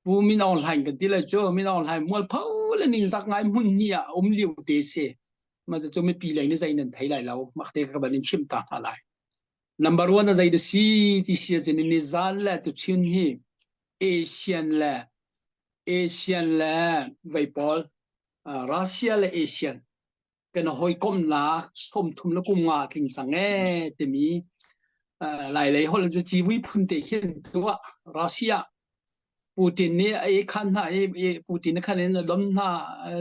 ปูมินออนไลน์กันติละโจมินออนไลน์มวลเผาและนิ่งสักไงมุนเนี่ยอมเลียวเตเซมาจะไม่ปีเลยในใจนั้นไทยไหลแล้วมักเตะกับบันชิมตาอะไร number 1 ใจ的西ที่เสียจะในซาลตุชินฮีเอเชียนละไวปอลรัสเซียและเอเชียนกันหอยก้มหนาสมทุมแล้วกุมงาทิ้งสังเอตมีหลายๆคนจะจีวิพุนเตเห็นตัวรัสเซียปูตินนี่ไอ้คันหาไอ้ปูตินคันนั้นล้มหน้า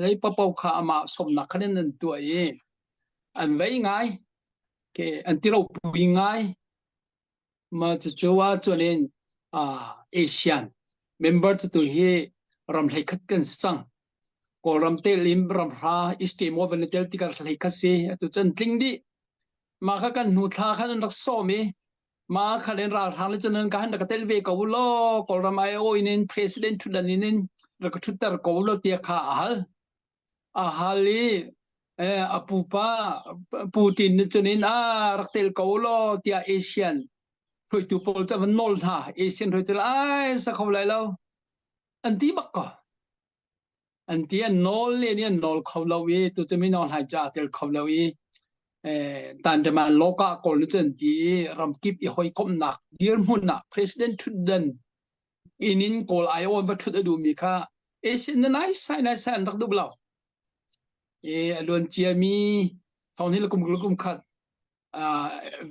ไอ้ปะเปาขามาสมนักคันนั้นตัวเองอันไว้ไงแกอันที่เราปูไงมาจะจัวจนเอเชียนเมมเบอร์จะตัวเฮรำไทยคัดกันสังก็รำเตลิมรำพาอิสเตมอเวนเตลติการไทยคัดเสียตัวจันทิงดีมาคักันหนูท่าคันนักซ้อมมาคันราทางเลยจนกันนักเตลเวกอุลก็รำไอโออิน president ทุดันนินรักทุตร์ก็อุลเตียขาฮัลลีอปูปาปูตินจนินรักเตลก็อุลเตียเอเชียนรวยตัวโปลจะวันนอลท่าเอเชียนรวยตัวสักเขาเลยแล้วอันที่บักก็อันที่นอลเนี่ยนอลเขาเราตัวจะไม่นอลหายใจเตลเขาเราแต่จะมาโลกาก่อนจนที่รำกิบอีหอยคมหนักเดียร์มุนนะ president ทุดดันอินินกอลไอโอวัตถุดูมีค่ะเอเชียนนั้นใส่รักดูเปล่าล้วนเจียมีตอนนี้เรากุมขัด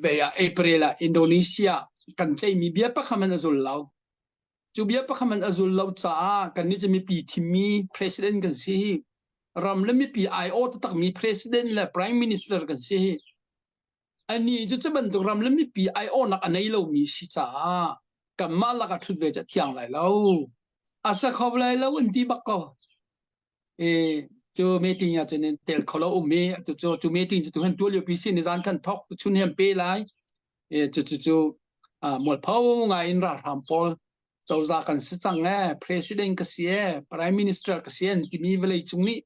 เบียเอเปรลอินโดนีเซียกันใจมีเบียปะคำมันอซุลเราจูเบียปะคำมันอซุลเราจ้ากันนี้จะมีปีที่มี president กันสิรำแล้วมีปีไอโอตักมี president และ prime minister กันสิอันนี้จะบรรทุกรำแล้วมีปีไอโอนักอันไหนเรามีสิจ้ากันมาลักทุดเลยจะเที่ยงไรแล้วอาศัยเขาไรแล้วอันที่บักก็จูเมติงอ่ะจะเนี่ยเตลเขาเราจูเมติงจะตัวเห็นตัวเลี้ยวปีสิในจานกันทอกชุนเห็นเปย์ไรจูหมดเผาไงอินราทามพอลเจ้าจากกันสิจังpresident ก็เสีย prime minister ก็เสียที่มีเวลาจุงนี้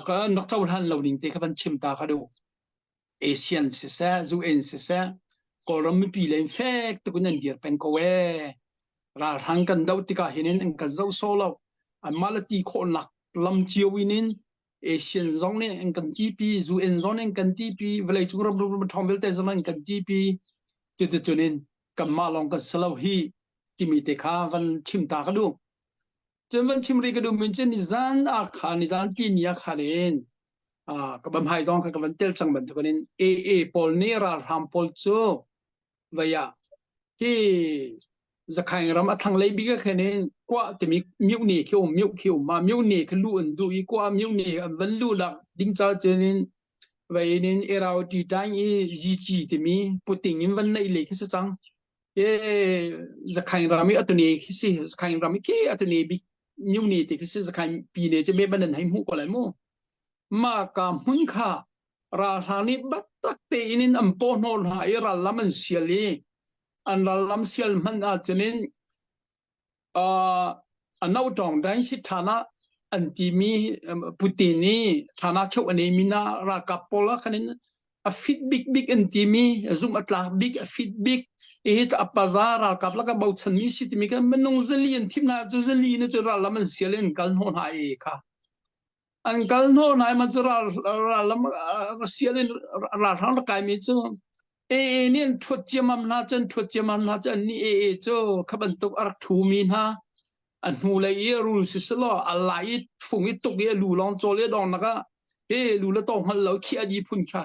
ก็นักเจ้าท่านเหล่านี้เตะกันชิมตาเขาดูเอเชียนเสียจูเอ็นเสียก็เราไม่ปีเลยแฟกต์ตัวนั้นเดียร์เป็นก็ราทางกันดาวติกาเห็นอันกันเจ้าโซลอันมาลตีคนหนักลำเจียววินินเอเชียนซองเนี่ยอันกันทีปีจูเอ็นซองเนี่ยอันกันทีปีเวลาจุกเราทำเวลาแต่สมัยอันกันทีปีจุดนี้กันมาลองกันสลาวฮีที่มีเตะขาวันชิมตาเขาดูจนวันชิมรีก็ดูเหมือนจะนิจานอาคารนิจานที่นี่อาคารเองกับบัมไฮซองกับวันเตลสังบันทุกคนปอลเนราทำปอลโซวิยาที่จะขายรำอัดทางเลบิก็แค่นี้กว่าจะมีมิวเน่เขียวมามิวเน่คือลู่อันดูอีกว่ามิวเน่วันลู่หลักดิ้งจ้าเจนินวัยนี้เราที่ตั้งจีจะมีปุติงินวันไหนเลยคิดสังจะขายรำมีอัตเน่คิดสิจะขายรำมีแค่อัตเน่บิมิวเน่ที่คิดสิจะขายปีเน่จะไม่บันนั้นให้หูก็เลยมั้งมากำหุ่นข้าราชานิบัตตักเตอินินอัมพอนอลหายรัลลัมันเสียลีอันรัลลัมเสียลมันอาจจะนินอันนั้นตรงได้สิฐานะอันที่มีปุตินีฐานะชาวอันนี้มีนารากับโปล่าคันนี้ฟิตบิ๊กอันที่มีซุมอัตลาบิ๊กฟิตบิ๊กจะอัปปะซารากับแล้วก็บ่าวชันมีสิที่มีกันมันนงเซลีนทีมน่าจะเซลีนจะรัลลัมันเสียเลนกันหอนหายค่ะอันกันโน่นายมันจะรัสเซียเลยรัฐทางละกายมีจ้ะเนี่ยทุจริตมันน่าจะนี่จ้ะขบันตุกอักทูมีนะอันหูเลยรู้สิสละอะไรฝุ่งตุกเนี่ยรู้ลองโจเลยดองนะคะรู้แล้วต้องหันเราเขียดีพุ่นค่ะ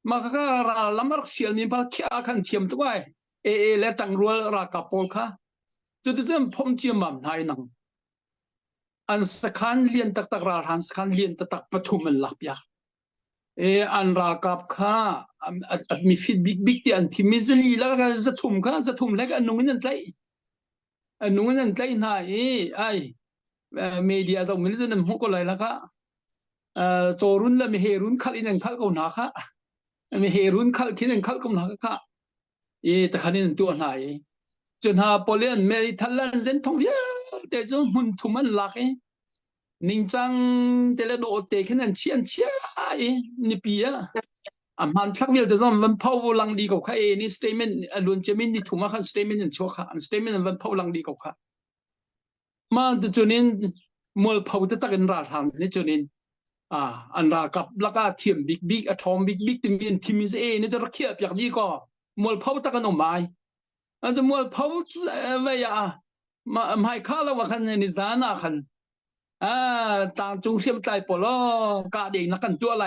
มาค่ะรัฐรัสเซียนี่พอเขียขันเทียมตัวแล้วตั้งรัวรักกับปอลค่ะจุดที่ผมเจียมมันให้นังอันสคันเลียนตักราทันสคันเลียนตักปฐุมมันหลับยาอันรากับข้ามีฟีดบิ๊กที่อันที่มิสลีแล้วก็จะทุ่มแล้วก็อันนู้นนั่นใจน่ะเมีดียจะมันจะนำหัวก็เลยแล้วก็โจรุนแล้วมีเฮรุนขัดอีกหนึ่งขัดก็หนักค่ะมีเฮรุนขัดที่หนึ่งขัดก็หนักค่ะแต่ขันนี้ตัวไหนจนหาโปเลียนเมริทัลเลนเซนทองเดียแต่จนหุ่นทุ่มมันหลักนิ่งจังเจริญโอเตขึ้นนั่นเชียนี่ปีมันทักเดียวจะต้องมันเผาลังดีกับข้านี่สเตทเมนต์ล้วนจะมีนี่ถูกมาค่ะสเตทเมนต์ชัวร์ค่ะสเตทเมนต์มันเผาลังดีกับข้า มาจุนินมวลเผาตะกันราทางนี่จุนินอันรากับแล้วก็เทียมบิ๊กอะทอมบิ๊กที่มีทีมนี่จะรักเขียบอย่างนี้ก็มวลเผาตะกันออกมาอันจะมวลเผาไว้มาให้ข้าแล้วว่าคันนี่ซานะคันต่างจงเทียมใจปลอกาเด็กนักกันตัวอะไร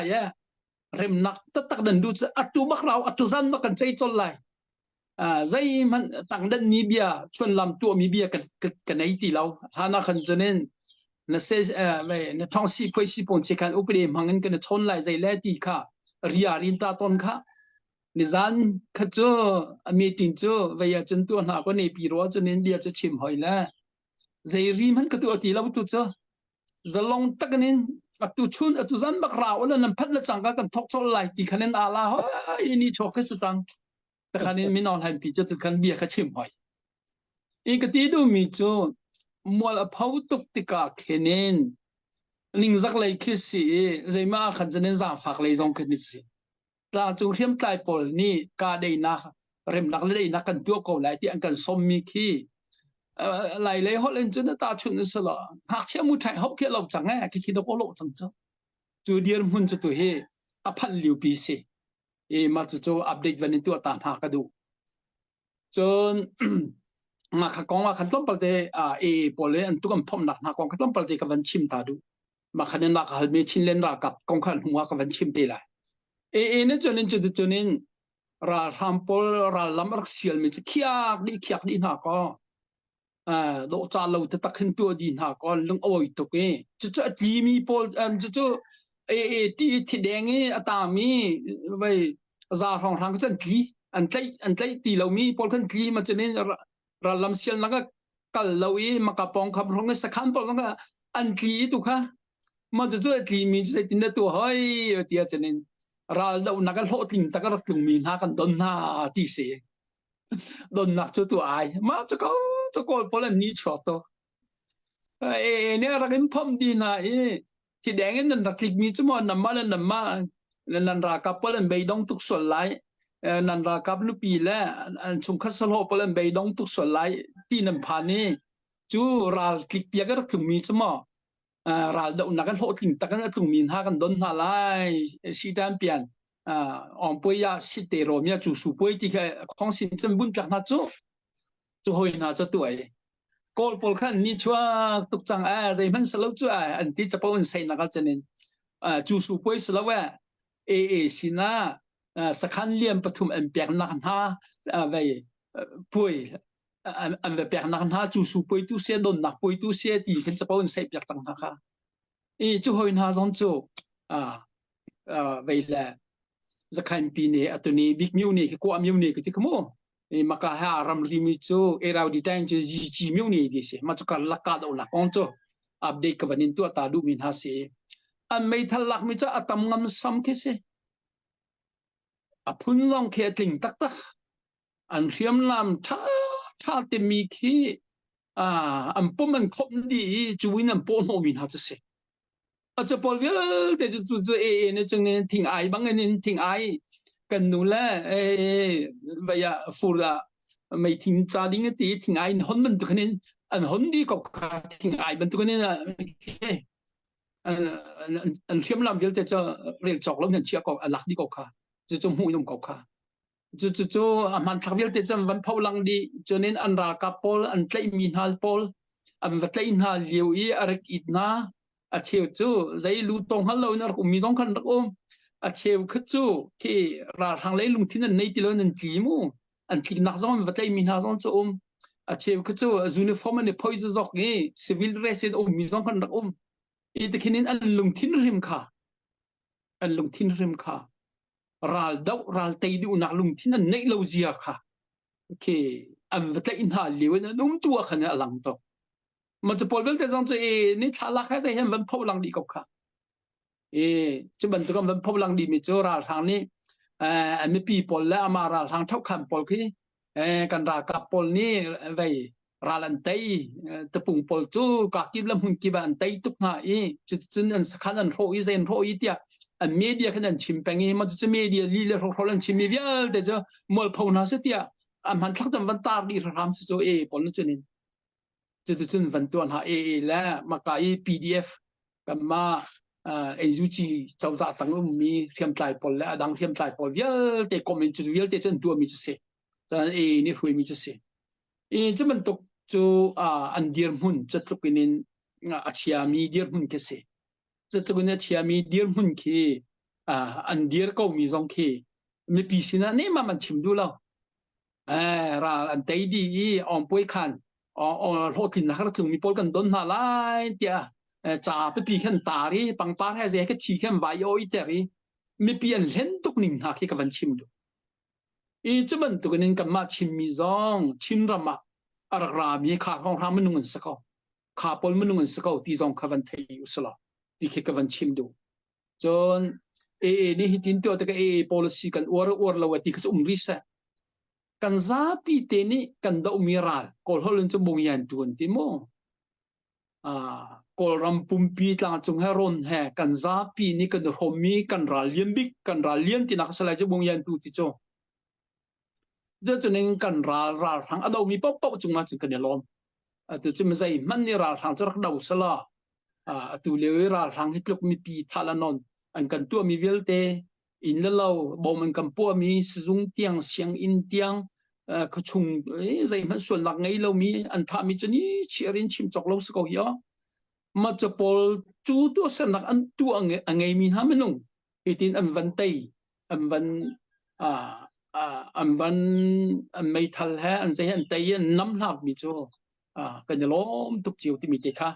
เริ่มนักตักดันดูอัตุบักเราอัตุซันบักกันใจจนไรใจมันต่างดันมีเบียชวนลำตัวมีเบียกันไหนตีเราถ้านักขันจะเน้นนะเซนะท้องสีพวยสีปนสิกันอุปเดมหังเงินกันชนไรใจแลตีค่ะเรียรินตาตนค่ะนิจานขจูมีตินจูเวียจนตัวหน้าก็ในปีรัวจนเน้นเบียจะชิมหอยแล้วใจรีมันก็ตัวตีเราตัวจ้าจะลงตักนินอัตุชุนอัตุซันบักราวแล้วนั่นพัดละจังกันทอกชนไหลตีคะแนนอาลาอันนี้โชคสุดจังแต่คะแนนไม่นอนให้ปีจะติดกันเบียกชิมหอยอีกทีดูมีจูมวลเผาตุกติกาเขนินลิงจักเลยคิดสิใจมาขันจะเน้นจางฝากเลยจงคิดสิตาจูเทียมใจปอลนี่กาได้นักเริ่มนักเลยนักกันตัวเก่าไหลที่อันกันสมมีขี้ไหลเลยเขาเล่นจนตาชุนสละหากเชื่อมุทัยเขาเกี่ยวกับจังไงคิดดูก็โลจังจ้าจูเดียร์หุ่นจะตัวเฮอพันลิวปีเสมาจูอัปเดตวันนี้ตัวตามหากระดูจนมาขกองว่าขันต้นประเดี๋ปอลเลยอันตุกันพอมหนักขกองขันต้นประเดี๋กับวันชิมตาดูมาขันนักฮัลเมชินเล่นรักกับกองขันหัวกับวันชิมตีเลยเนี่ยจนนี้ราทำปอลราลำรักเสียลมีจะขี้ยากดีหากโลจาเราจะตักขึ้นตัวดีหากลงเอาไว้ตกจะทีมีปอลจะที่แดงตามีไว้ซาทางกันทีอันใจตีเรามีปอลกันทีมันจะเนี่ยราลำเสียลแล้วก็กัลเรามากระปองขับรถสักขันปอลแล้วก็อันทีถูกค่ะมันจะทีมีจะตินตัวเฮ้ยเดียจะเนี่ยราเรานักโลติงตะกรักมีหากันดนหน้าที่เสียดนนักตัวไอมาจะก็พอแล้วนี่ช็อตเนี่ยรักพอมดีนะที่แดงนั่นรักมีจมอนน้ำมันนั่นรักพอแล้วไปดองทุกส่วนไหลนั่นรักนุปีแล้วชงคัสโลพอแล้วไปดองทุกส่วนไหลที่นั่นผ่านนี่จูรักเปียกรักมีจมอราดนักโลติงตะกันตุมีหากันดนหาไลสิดันเปียนปวยสิเตโรมีจูสุปวยที่ของสินจำบุญจากนาจูหอยนาจะตัวกอลปอลขันนี่ชัวตุกจังใจมันสลบชัวอันที่จะพูดใส่นักจะเน้นจูสุปวยสลบสินะสักขันเลี้ยมปฐุมอันเปียกนักหาไปปวยอันเปียกนักหาจูสุปวยตุเสียดนนักปวยตุเสียที่จะพูดใส่เปียกจังนะคะจูหอยนาจงจูไปแล้วจะขันปีนี้อัตนี้บิ๊กมิวนี่ก็มิวนี่ก็ที่ขโมยมาก็หารำริมิจูเราดีใจจะจีมิวนี่ดิสิมาจุกันลักกาดเอาหลักองจูอัปเดตกับวันนี้ตัวตาดูมินหาเสอันไม่ทันลักมิจูอัตมงามซ้ำแค่เสพุ่นลองแค่ติงตักอันเรียมลำท่าเต็มมีขี้อันปุ่มมันคมดีจูวินันปุ่นโนมินหาเสอาจจะพอเวลแต่จะเนี่ยจังเนี่ยทิ้งไอ้บางเนี่ยทิ้งไอ้กันนู่นแหละไปฟูละไม่ทิ้งจาดิ้งตีทิ้งไอ้หุ่นมันตัวนี้อันหุ่นดีก็ทิ้งไอ้มันตัวนี้อันเชื่อมลำเวลแต่จะเรียกจอกแล้วเนี่ยเชื่อก็หลักดีก็ค่ะจะจมหูยมก็ค่ะจะมันทักเวลแต่จะวันพาวลังดีจนนั้นอันรากับปอลอันใจมีนาปอลอันวัดใจนาเลี้ยวอะไรอีกนะอาเชียวจูใจลูตงฮัลโหลนะผมมีสองคันรักอาเชียวคือจูที่ราทางเลยลุงที่นั่นในที่เรานั่นจีมูอันที่นักซ้อมวัดใจมีนักซ้อมจูอาเชียวคือจูยูนิฟอร์มเนี่ยพอยจะจอกงี้ซิวิลเรสต์มีสองคันรักอีแต่แค่นี้อันลุงที่ริมค่ะอันลุงที่ริมค่ะราลดาวราลเตยดูนักลุงที่นั่นในเราเจียค่ะโอเคอันวัดใจอินหาเลี้ยวนั่นตัวขนาดหลังตัวมันจะพอเวลแต่จงจะนี่ชาลักให้ใจเห็นวันพบลังดีกับค่ะจะบันทึกวันพบลังดีมีเจอราทางนี้มีปีปอลและมาราทางเท่าขันปอลที่กันรากับปอลนี่ไปราลันเตยตะปุ่งปอลจูกักกิบลำหุ่นกิบันเตยตุกหน้าจุดจุดอันสักขันโรอีเซนโรอีเดียอันเมเดียขนาดชิมแปงมันจะเมเดียลีเลโรโรลันชิมมีเวลแต่จะมอลพาวนาเสียอันมันทักจำวันตาดีรามสุดปอลนั่นจุดนี้ จะจุนวันตัวหา AA และมากาย PDF กับมาNUG เจ้าจะตั้งมีเทียมใจปอลและดังเทียมใจปอลเยอะแต่คอมเมนต์จะเยอะแต่จนตัวมีจะเสียฉะนั้นนี่คุยมีจะเสียจะมันตกจูอันเดียร์หุ่นจะตกนินอาชีพมีเดียร์หุ่นก็เสียจะตกนินอาชีพมีเดียร์หุ่นคืออันเดียร์ก็มีสองคือไม่ปีสินะนี่มันชิมดูแล้วราอันใจดีอ่อนป่วยขันโหดถิ่นนะครับถึงมีปอลกันต้นหาไล่เดียจ่าไปปีขันตารีปังปาให้เสียก็ชี้ขันไว้โอ้ยแต่รีไม่เปลี่ยนเล่นตุกหนึ่งหาแค่กับวันชิมดูจะมันตุกนินกับมาชิมมีซองชิมรำมาอารามมีขาของรามันนุ่งสกอขาปอลมันนุ่งสกอที่ซองกับวันไทยอุสละที่แค่กับวันชิมดูจนนี่หิตินตัวแต่ก็policy กันอวรละวัติก็จะริษะกันซาปีเตนี่กันดามิราลกอลฮอลนจะบงยันตุนติโมกอลรัมปุมปีตางจงให้รอนแฮกันซาปีนี่กันรอมีกันราเลียนบิกกันราเลียนที่นักสลายจะบงยันตุติโจจะนึงกันราทางอดามีป๊อปจงมาจึงกันเนี่ยล้อมตัวจะไม่ใช่มันนี่ราทางจะรักดาวสละตัวเลวราทางฮิตลุกมีปีทาลานนอันกันตัวมีเวลเตอินแล้วบ่มันกันปัวมีสุงเตียงเสียงอินเตียงก็ชุงใจมันส่วนหลักไงเรามีอันพามีจนี่เชียรินชิมจอกเราสกอยมาจะปอลจูตัวสนักอันตัวอันไงมีหามันนุ่งอิตินอันวันเตอันวันอันวันอันไม่ทันแฮอันใจอันเตยน้ำหนักมีโจกันจะล้มทุกจิวที่มีเตค่ะ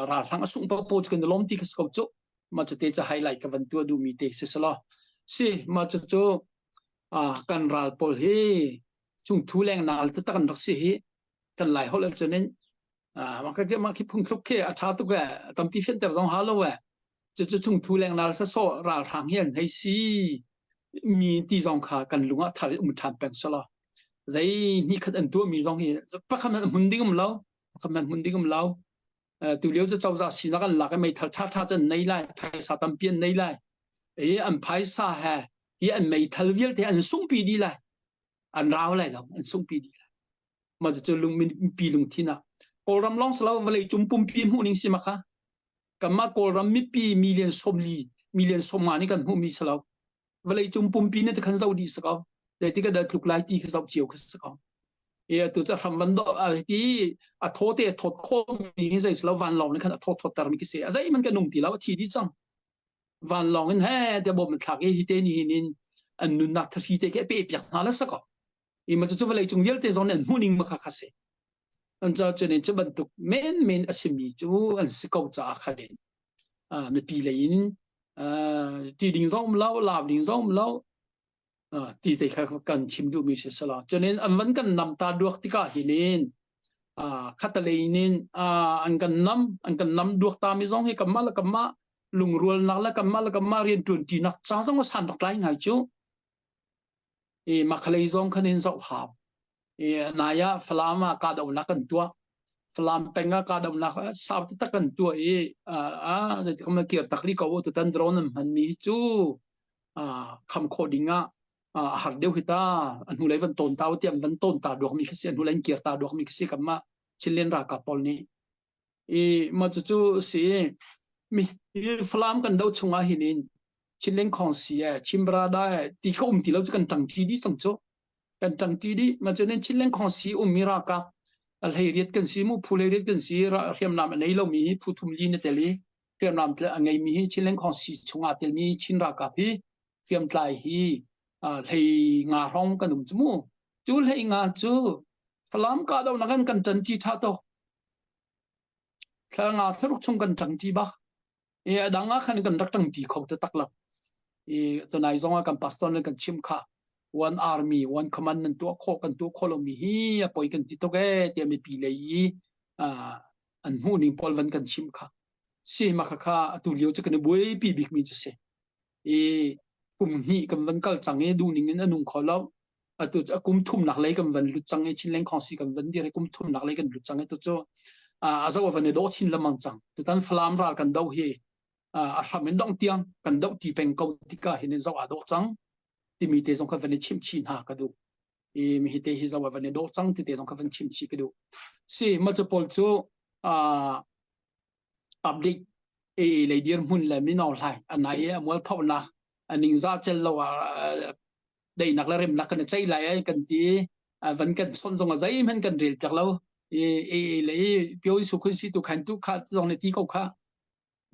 ราทางสุงปะโปกันจะล้มที่สกโจมาจะจะไฮไลท์กับวันตัวดูมีเตสิสละสิมาจะโจกันราลปอลเฮจุงทูแรงนาลจะตักันรักสิเฮกันไหลฮอลจนั้นมันก็จะมาคิดพุ่งทุกเคอัฐาตุกะตั้มปีเฟนเตอร์สองฮาลวะจะจุงทูแรงนาลซะโซราลทางเฮียนให้สิมีที่สองขากันลุงอัฐาทานแปงสละใจนี่ขัดอันตัวมีสองเฮปะคำนั้นหุ่นดิ้งมเล่าคำนั้นหุ่นดิ้งมเล่าตัวเลี้ยวจะเจ้าจะสีนักกันหลักไม่ทัดท่าจะในไล่ภายสาตัมเปียนในไล่อันภายสาแฮอันไม่ทัดเวียลแต่อันส่งปีดีไล่อันราวไล่แล้วอันส่งปีดีไล่มาจะลุงมีปีลุงที่น่ะกอลรำลองสลาววันเลยจุ่มปุ่มปีหูนิ่งสิมาค่ะกับมากอลรำมีปีมีเลียนสมลีมีเลียนสมมานี่กันหูมีสลาววันเลยจุ่มปุ่มปีนี่จะขันเจ้าดีสักเอาแต่ที่ก็ได้ถูกไล่ตีคือเจ้าเจียวคือสักเอาตัวจะทำวันดที่โทษเตะโทษโคมีใจสลาววันลองนี่ขนาดโทษตารมิกเสียใจมันก็นุ่มตีแล้วทีดีจังวันลองนั่นแห่แต่บ่มันถักที่เตนี่นินอันนุนนักที่เตะแค่เปียกนั่นแหละสักเอามันจะวันเลยจงเยลเตะจงนั้นหูนิ่งมาค่ะค่ะเสียอันจะเนี่ยจะบรรทุกเมนอสิมีจูอันสกาวจ้าค่ะเด่นไม่ปีเลยนี่ที่ดิ่งซ่อมเล่าลาบดิ่งซ่อมเล่าที่ใจกันชิมดูมีเสียสละจนนั้นอันวันกันนำตาดวกที่ก้าหินินขัดเลยนินอันกันนำดวกตามีซ่องให้กับมาลุงรัวนักและกับมาเรียนจนจีนักจ้างว่าสันดอกไล่ไงจูมาคเลยซ่องคันนินสอบหาบนายะฟลามากาดเอานักกันตัวฟลามเป็งกาดเอานักสาวตะกันตัวจะทำมาเกี่ยวตักลีก็ว่าตัวตันโดรนมันมีจูคำโคดิ้งหักเดียวหิตาอันหูเลยวันต้นตาเตรียมวันต้นตาดวงมีขี้อันหูเลยเกี่ยวตาดวงมีขี้กับมาชิลเลนรากาปอลนี้มาจูสิมีฟลามกันดาวชงอาหินินชิลเลนของเสียชิมบราได้ที่เขาที่เราจะกันตั้งที่ดีสังโจกันตั้งที่ดีมาจนชิลเลนของสีมิรากาอะไรเรียกกันสีมูพูเลยเรียกกันสีเรียมนามในเรามีผู้ทุมลีนเตลีเรียมนามไงมีชิลเลนของสีชงอาเตลมีชินรากาพีเรียมไตฮีให้งาร้องกันจมูกจูให้งาจูฟลามกาดเอานักกันจันจีท่าโตถ้างาสรุปชงกันจังจีบักดังกันกันรักจังจีเขาจะตักลับจะนายซองกันปัสตอนกันชิมค่ะ one army one command นั่นตัวโคกันตัวโคลมีฮีปอยกันที่ตัวแกเตียไม่ปีเลยอันหูนิ่งพอลวันกันชิมค่ะสิมาค่ะตัวเลี้ยวจะกันบุยปีบิกมีจะเสกุมฮีกันวันกัลจังดูนิ่งนั่นนุ่งขอแล้วตัวจะกุมทุ่มหนักเลยกันวันลุจังชินเล้งของสิกันวันเดียร์กุมทุ่มหนักเลยกันลุจังตัวจะอาจจะว่าวันนี้โดชินละมังจังแต่ตอนฟลามรากันดาวเฮทำเป็นดองเตียงกันดาวที่เป็นเกาติกาเห็นเจ้าอาดจังที่มีเตจงกันวันนี้ชิมชินหากระดู mi hite hi zawa vane do chang ti te jong ka van chim chi kedu si ma chu pol chu update le dir mun la mi naw lai anai amol phawna aning za chel lo dei nak la rem nak kan chai lai kan ti van kan son jong a zai men kan rel pyak lo le pyo su khun si tu khan tu kha jong ne ti ko kha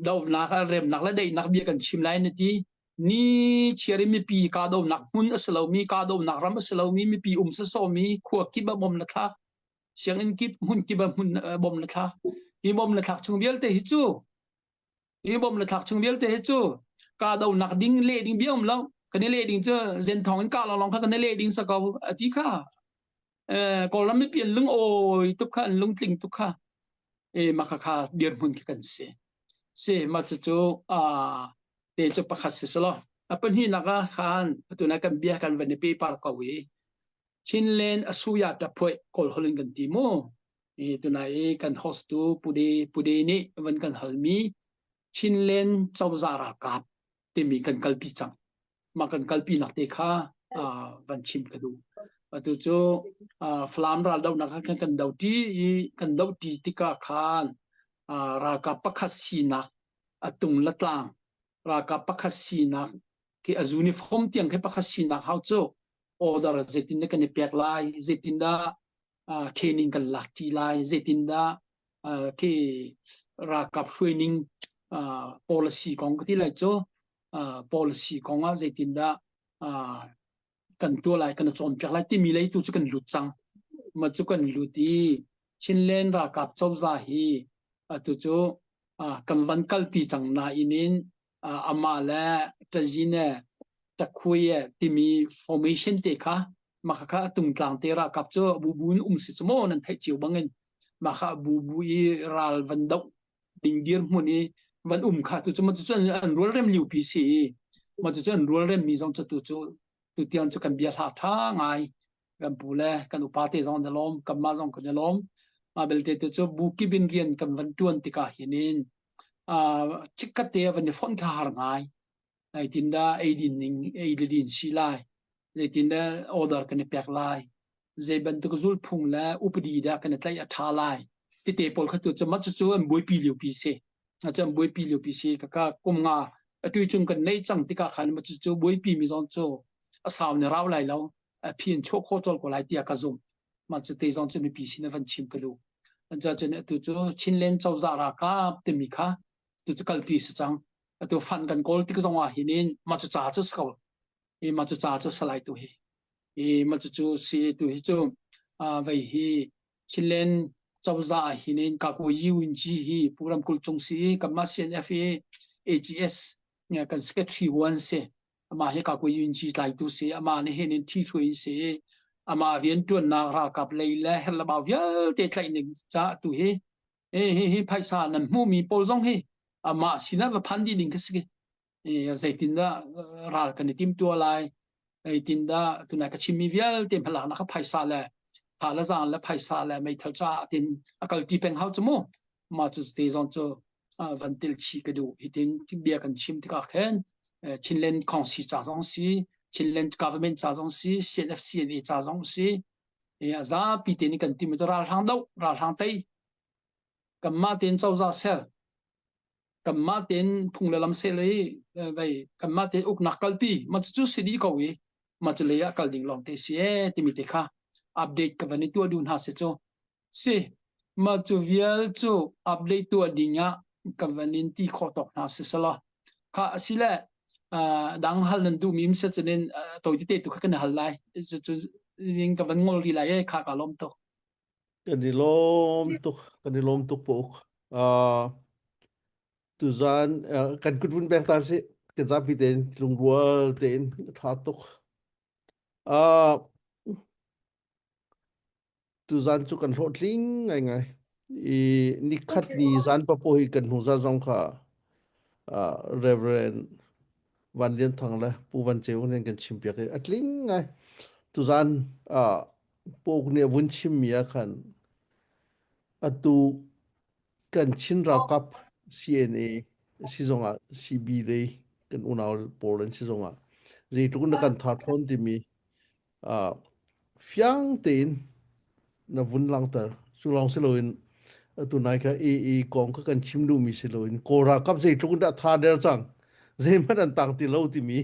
daw nak rem nak la dei nak bia kan chim lai ne ti ni cheri mi pi ka daw nak mun aslo mi ka daw nak ram aslo mi pi sa so mi khuwa ki ba bom na tha siang in ki mun ki ba mun bom na tha hi bom na thak chung bial te hi chu hi bom na thak chung bial te hi chu ka daw nak ding le ding biam lo kan le ding che zen thong in ka lo long kha kan le ding sa ka ti kha ko lam mi pian lung oi tu kha lung tling tu kha ma kha kha dir mun ki kan se ma chu te chu pakhat se lo apan hi naka khan tu na kan bia kan van pe par ka we chinlen asuya ta phoi kol holing kan ti mo tu na kan host tu pude ni van kan halmi chinlen chawzara kap te mi kan kalpi chang ma kan kalpi nak te kha van chim ka du atu chu flam ra dau nak kan dau ti tika khan ra ka pakhat sinak atung latlang ra ka pakhat sinak ki azuni form tiang ke pakhat sinak hau chu order zetin ne kan pek lai zetin da training kan la ti lai zetin da ki ra ka training policy kong ti lai chu policy kong a zetin da kan tu lai kan chom pek lai ti mi lai tu chu kan lut chang ma chu kan luti chinlen ra kap chawza hi atu chu kan van kalpi chang na inin ama la tajine takhuye timi formation te kha ma kha tung tlang te ra kap chu bubun si chmo nan thai chiu bangin ma kha bubu I ral van dau ding dir muni van kha tu chu ma chu an rol rem liu pi si ma chu an rol rem mi jong chu tu tian chu kan bia tha tha ngai kan pule kan upate jong de lom kan ma jong kan lom ma belte tu chu buki bin rian kan van tuan tika hinin chikate van fon kha har ngai ai tinda aidin silai le tinda order kan pek lai ze ban tu zul phung la updi da kan tlai atha lai ti te pol khatu chu ma chu an boi pi liu pi se a cham boi pi liu pi se ka kum nga atui chung kan nei chang tika khan ma chu boi pi mi jong chu a saw ne raw lai lo a phian chok kho chol ko lai tia ka zum ma chu te jong chu mi pi sin van chim ka lu an cha chen tu chu chinlen chau za ra ka te mi kha tu chu kal pi sa chang tu fan kan kol ti ka jong a hinin ma chu cha chu skol ma chu cha chu salai tu hi ma chu si tu hi chu vai hi chinlen chau za hinin ka ko yin ji hi puram kul chung si ka ma CNFA AGS nya kan secretary one se ama he ka ko yin ji lai tu se ama ne henin thi thui se ama rian tuan na ra kap lei la hel ba vial te tlai ning cha tu he he phaisa nan mu mi pol jong he ama sina va phandi ding ke se zaitinda ra kan tim tu lai aitinda tuna ka chimi vial te phala na ka phaisa la thala zan la phaisa la mai thal cha tin akal ti peng hau chmo ma chu te jong chu vantil chi ka du hitin ti bia kan chim ti ka khen chinlen konsi cha jong si chinlen government cha jong si CNFC ni cha jong si za pi te ni kan ti mi ra thang dau ra thang tai kamma ten chau za sel kamma ten phung le lam se le vai kamma te uk nakal pi ma chu sidi ko wi ma chu le ya kal ding long te se ti mi te kha update ka vani tu adun ha se cho se ma chu vial chu update tu adinga ka vanin ti kho tok na se sala kha asile dang hal nan du mim se chenen to ti te tu kha kan hal lai chu ring ka van ngol ri lai kha ka lom to kan ni lom tuk pok tu zan kan kutun bek tar se kan za pi ten lung rual ten tha tok tu zan chu kan ro tling ngai ni khat ni zan pa po hi kan hu za jong kha reverend van lian thang la pu van cheu nen kan chim pek atling ngai tu zan pok ne vun chim mia khan atu kan chin ra kap CNA si zonga CB le kan unaul polen si zonga ri tu kan tha thon ti mi fiang tin na vun lang tar su long seloin tu nai ka e kong ka kan chim lu mi seloin kora kap sei tlung da tha der chang zai man an tang ti lo ti mi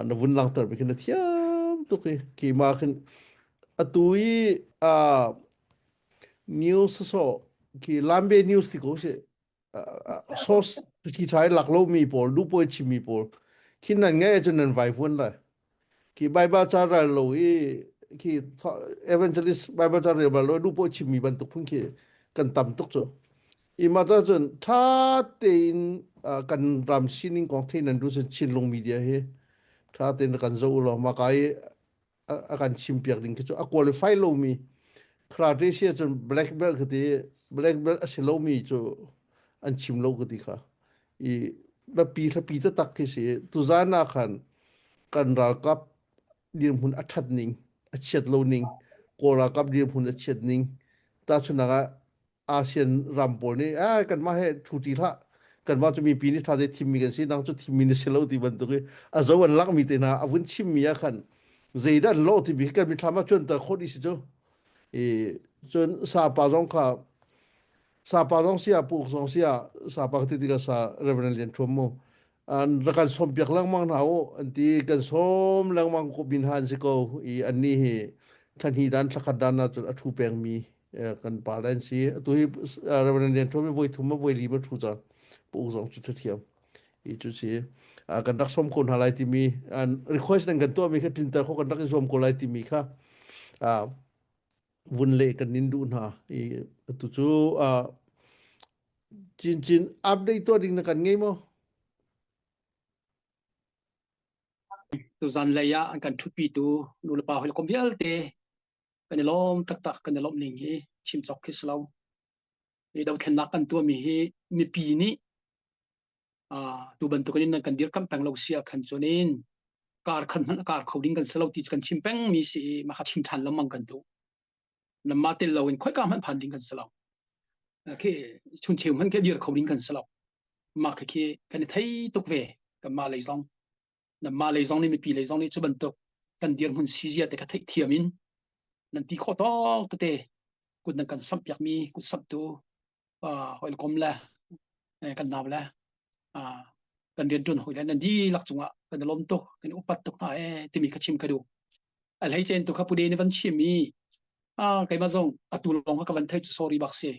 na vun lang tar bekin thiam to ki ma khin atui news so ki lambe news ti ko se source ki thai lak lo mi por du po chi mi por khin nan nge chun nan vai fun la ki bible cha ra lo ki evangelist bible cha ra lo du po chi mi ban tuk phun ki kan tam tuk cho i ma ta chun tha tein kan ram sining kong thein nan du sen chin long media he tha tein kan zo lo ma kai akan chim piak ding ki cho a qualify lo mi khra de sia chun black belt khati black belt asilo mi cho an chim lo khati kha i ba pi ta tak ki se tu zana khan kan ra kap dir hun athat ning a chet lo ning ko ra kap dir hun a chet ning ta chuna ga ASEAN rampol ni kan ma he thuti tha kan ma chu mi pi ni tha de thim mi kan si nang chu thim mi ni selo ti ban tu ke a zo an lak mi te na avun chim mi ya khan zeida lo ti bi kan mi thama chun ta khodi si jo chun sa pa jong kha sa pa jong sia pu jong sia sa pa ti ti ka sa reverend lian thomo an rakan som piak lang mang na o anti kan som lang mang ko bin han si ko I an ni he than hi dan thakhat dan na chu a thu peng mi kan pa dan si tu hi reverend lian thomo voi thuma voi li ma thu cha pu jong chu thiam I chu si kan dak som kon halai ti mi an request nan kan to mi kha tin tar kho kan dak som ko lai ti mi kha vun le kan nin du na tu chu chin update to ding na kan ngei mo tu zan leya an kan thu pi tu nu le pa hol kom vial te kan lom tak kan lom ning hi chim chok ki slow e daw thlen nak kan tu mi hi mi pi ni tu ban tu kan kan dir kam pang lo sia khan chonin kar khan kar khoding kan slow ti kan chim peng mi si ma kha chim than lamang kan tu na ma te lo in khoi ka man phan ding kan slow ke chun cheu man ke dir khoding kan slow ma kha ke kan thai tuk ve kan ma le zong na ma le zong ni mi pi le zong ni chu ban tok kan dir hun si zia te ka thai thiamin nan ti kho tok te kun nan kan sam yak mi ku sap tu hoi kom la kan naw la kan rin tun hoi la nan di lak chunga kan lom to kan upat tok na ti mi ka chim ka du al hai chen tu kha pu de ni van chim mi kai ma zong atu long ka van thai sorry bak se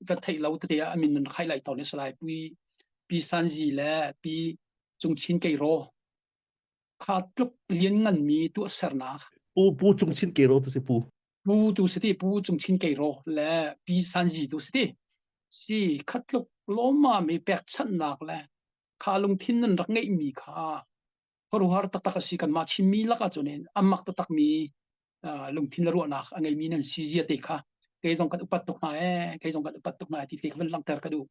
ka thai lau te amin man khai lai ton ni salai pi san ji la pi chung chin kai ro kha tluk lien ngan mi tu sarna pu chung chin ke ro tu se pu tu siti pu chung chin kai ro la pi san ji tu siti si khatluk loma mi pek chan nak la kha lung thin nan rak ngai mi kha koru har tak tak si kan ma chim mi la ka chonen amak tak mi lung thin la ro nak angai mi nan si ji te kha ke jong kan upat tok na ke jong kan upat tok na ti te kan lang ter ka du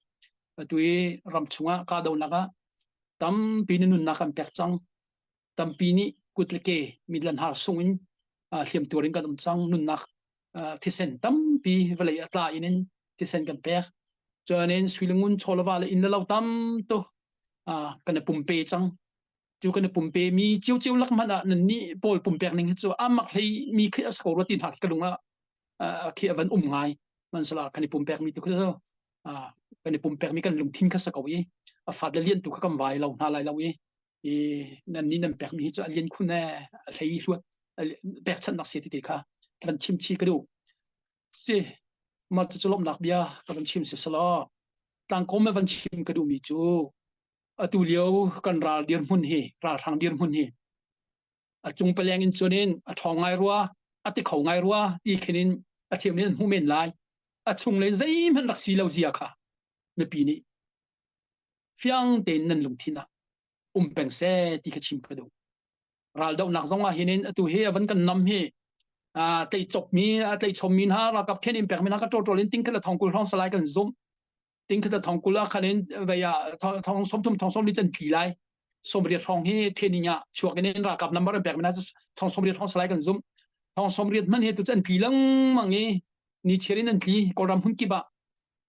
tui ram chunga ka do na ka tam pinun na kan pek chang tam pini kutleke midlan har sungin hliam turin kan chang nun nak thisen tam pi velai atla inin thisen kan pek chonen swilingun cholwa le in lo tam to kan pumpe chang chu kan pumpe mi chiu lak mana ni pol pumpek ning chu amak hei mi khia sko rotin hak kalunga khi avan ngai man sala kan pumpek mi tu kho kan pumpek mi kan lung thin kha sakawi fadalian tu kam vai lo na lai lo nan ni nan pek mi chu alien khuna thei hluat pek chan nak se ti kha kan chim chi ka du se ma chu lom nak bia kan chim se sala tang kom van chim ka du mi chu atu liao kan ral dir mun hi ral thang dir mun hi chung peleng in chonin thong ngai ruwa ati khau ngai ruwa ti khinin chem len hu men lai chung len zai man rak si lo zia kha me pi ni fiang ten nan lung thina peng se ti kha chim ka du ral dau nak zonga hinin atu he avan kan nam he tlei chok mi tlei chom min ha ra kap khenin pek min ha ka to len ting khala thong kul thong salai kan zum ting khala thong kula khanin baya thong som li chen pi lai som ri thong he theninya chuak nen ra kap number pek min ha thong som ri thong salai kan zum thong som ri man he tu chen pi lang mangi ni cherin an tli ko ram hun ki ba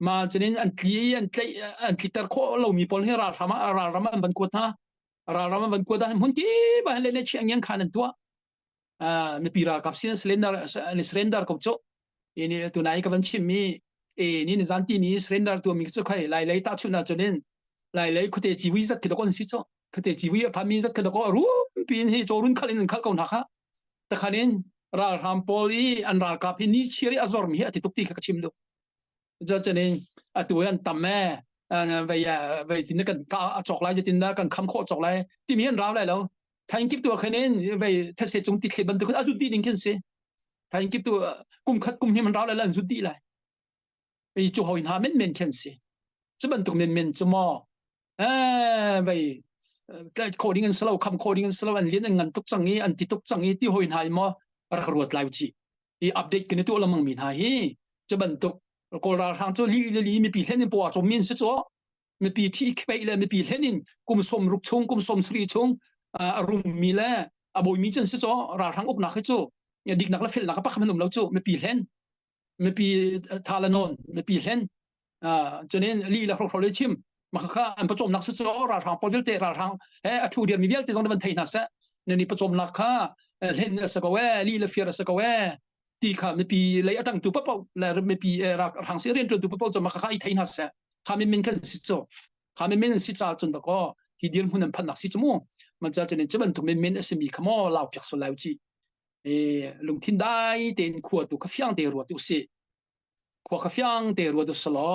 ma chenin an tli tar kho lo mi pol he ra rama ban ko tha ra rama ban ko da hun ki ba le ne chiang yang khan an tua มีปีรากับsurrender กับโจนี่ตัวนายกับวันชิมีนี่จันทีนี่ surrender ตัวมีโจใครหลายๆตาชุนนะจนนั้นหลายๆคุเตจีวีซัดกระดกอนสิโจคุเตจีวีพามีซัดกระดกรู้ปีนให้โจรุนคันนั้นเขานะคะแต่คันนั้นราทำ poli อันรากับนี่เชียร์azorมีอติตุกตีกับชิมดูจนนั้นตัวอันตำแม่ไปสินกันกาจอกไลจะตินกันคำโคจอกไลที่มีอันราวไลแล้วถ้าอิงกิบตัวคันนั้นไปถ้าเสจงติดบันทึกอาจุดีดิ้งกันสิถ้าอิงกิบตัวกุมขัดกุมที่มันราวไลแล้วจุดีไลไปจู่หาวินหาเม่นกันสิจะบันทึกเม่นจะมอไปโคดิ้งกันสโลคำโคดิ้งกันสโลอันเลี้ยงเงินตุกสังงี้อันติตุกสังงี้ที่หาวินหามอรักรวดไลวจีอีอัปเดตกันตัวละมังมีหายจะบันทึกก็ราทางโจลีมีปีเล่นปัวจมมินสิโจมีปีที่ไปเลยมีปีเล่นกุมสมรุกชงกุมสมสรีชงรุมมีแลอบอยมีจนสิโจราทางอกนักโจอย่าดิกนักละเฟลนักปักมันนุ่มแล้วโจมีปีเล่นมีปีทาลานนมีปีเล่นจนนี้ลีละเขาเลยชิมมาค่าอันประจมนักสิโจราทางพอเวลเตราทางทูเดียมีเวลเตจงในวันไทยนะซะนี่ประจมนักค่าเล่นสกาวลีละเฟียสกาวที่ข้าไม่ปีเลยตั้งตัวเป้าแล้วไม่ปีทางเสียเรียนจนตัวเป้าจะมาข้าอีไทยนัสข้าไม่เป็นกันสิจ้าข้าไม่เป็นสิจ้าจนตะก็ที่เดียนหุ่นพันนักสิจ้ามั่วมันจะเนี่ยจะเป็นตัวไม่เป็นสมีขโมยลาวจากสุดแล้วจีลงทิ้งได้เดินขวดตัวข้าฟังเดือดตัวสิขวดข้าฟังเดือดตัวสลอ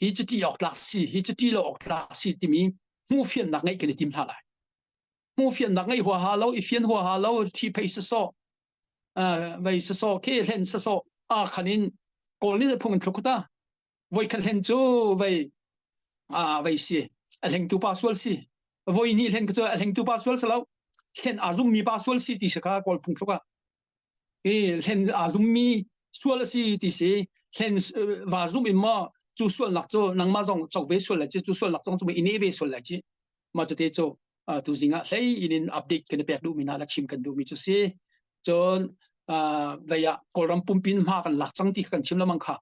ฮิจตีออกหลักสิฮิจตีเราออกหลักสิที่มีมูเฟียนนักไงกันทีมท่าไรมูเฟียนนักไงหัวหาเราอีเฟียนหัวหาเราที่ไปสซอไปสซอเคเล่นสซอคันนี้ก่อนนี้พวกมันทุกท่าไว้คันเล่นจูไว้สิเล่นตัวปาสวลสิไว้นี่เล่นก็จะเล่นตัวปาสวลสแล้วเล่นอาซุมมีปาสวลสิที่สก้าก่อนพุ่งทุกท่าเล่นอาซุมมีสวลสิที่สิเล่นวาซุมอิมาจูสวลหลักจูนังมาจงจบเวสวลเลยจูสวลหลักจงจะไม่อินเวสวลเลยจีมาจะเตจูตัวจริงอ่ะใช้อินอัปเดตกันไปดูมีน่าละชิมกันดูมีจุดสิจนvaya koram pumpin ma kan lak chang ti kan chimla mang kha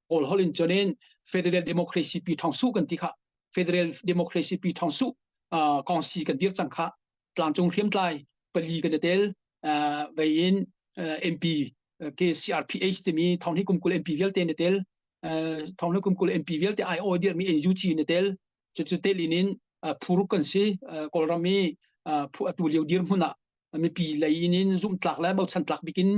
ol holin chonin federal democracy pi thong su kan ti kha federal democracy pi thong su kongsi kan dir chang kha tlang chung khiam tlai pali kan tel vayin mp ke crph te mi thong ni kumkul mp vel te ne tel thong ni kumkul mp vel te I order mi nug ne tel chu tel inin phuru kan si koram mi phu atu liu dir hunaมีปีเลยนี่ซุ่มตลักแล้วบางสันตลักบิกิน